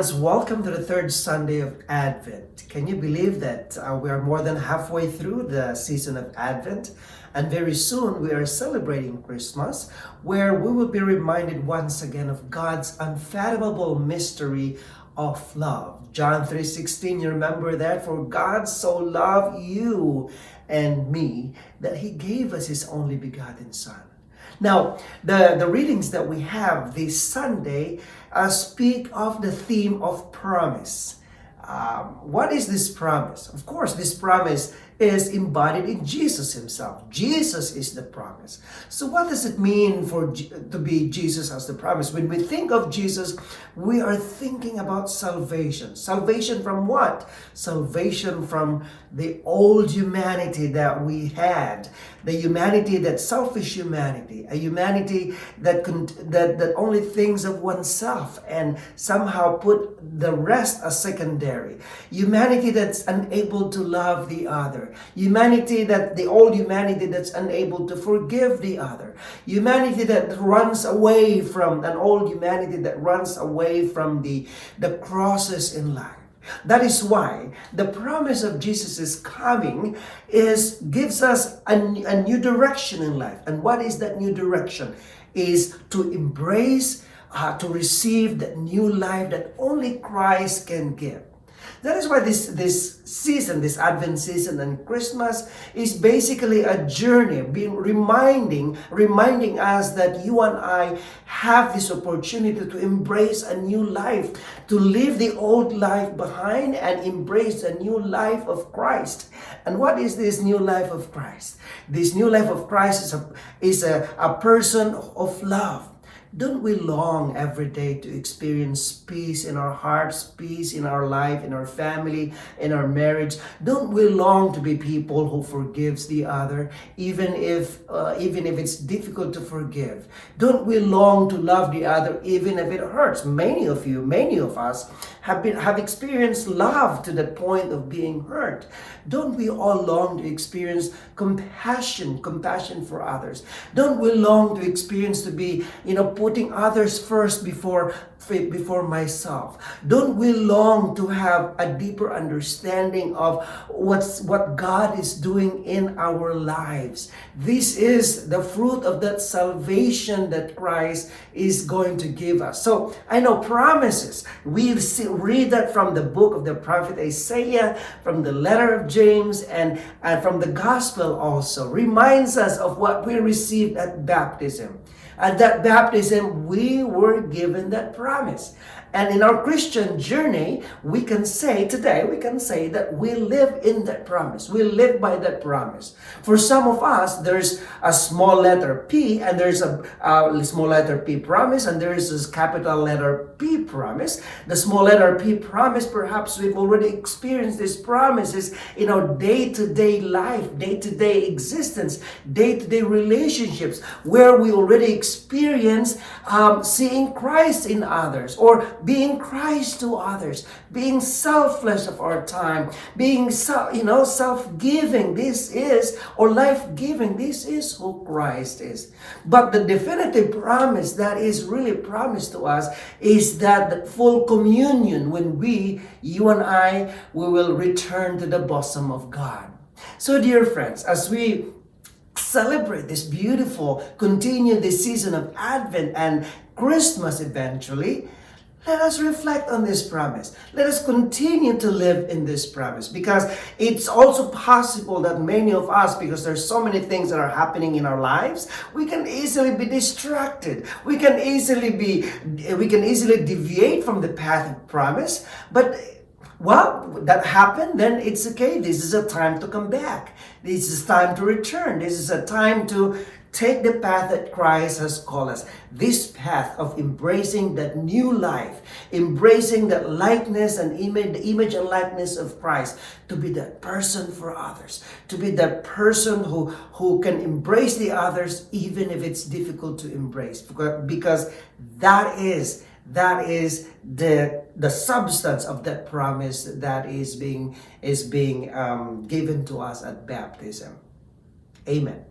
friends, welcome to the third Sunday of Advent. Can you believe that we are more than halfway through the season of Advent? And very soon we are celebrating Christmas, where we will be reminded once again of God's unfathomable mystery of love. John 3:16, you remember that? For God so loved you and me that He gave us His only begotten Son. Now, the readings that we have this Sunday speak of the theme of promise. What is this promise? Of course, this promise is embodied in Jesus Himself. Jesus is the promise. So what does it mean to be Jesus as the promise? When we think of Jesus, we are thinking about salvation. Salvation from what? Salvation from the old humanity that we had. The humanity, that selfish humanity. A humanity that only thinks of oneself and somehow put the rest as secondary. Humanity that's unable to love the other. The old humanity that's unable to forgive the other. Humanity that runs away from, an old humanity that runs away from the crosses in life. That is why the promise of Jesus' coming gives us a new direction in life. And what is that new direction? Is to embrace, to receive that new life that only Christ can give. That is why this season, this Advent season and Christmas is basically a journey, reminding us that you and I have this opportunity to embrace a new life, to leave the old life behind and embrace a new life of Christ. And what is this new life of Christ? This new life of Christ is a person of love. Don't we long every day to experience peace in our hearts, peace in our life, in our family, in our marriage? Don't we long to be people who forgives the other, even if it's difficult to forgive? Don't we long to love the other, even if it hurts? Many of us have experienced love to the point of being hurt. Don't we all long to experience compassion for others? Don't we long to experience to be, putting others first before myself? Don't we long to have a deeper understanding of what God is doing in our lives? This is the fruit of that salvation that Christ is going to give us. So I know promises. We read that from the book of the prophet Isaiah, from the letter of James, and from the gospel also. Reminds us of what we received at baptism. At that baptism, we were given that promise. And in our Christian journey, we can say that we live in that promise. We live by that promise. For some of us, there's a small letter P, and there's a small letter P promise, and there is this capital letter P promise. The small letter P promise, perhaps we've already experienced these promises in our day-to-day life, day-to-day existence, day-to-day relationships, where we already experience seeing Christ in others, or being Christ to others, being selfless of our time, being self-giving. Or life-giving. This is who Christ is. But the definitive promise that is really promised to us is that full communion when you and I, we will return to the bosom of God. So dear friends, as we celebrate this beautiful, continue this season of Advent and Christmas eventually, let us reflect on this promise. Let us continue to live in this promise, because it's also possible that many of us, because there's so many things that are happening in our lives, we can easily be distracted. We can easily deviate from the path of promise. But that happened, then it's okay. This is a time to come back. This is time to return. This is a time to take the path that Christ has called us. This path of embracing that new life, embracing that likeness and the image and likeness of Christ, to be that person for others, to be that person who can embrace the others even if it's difficult to embrace, because that is the substance of that promise that is being given to us at baptism. Amen.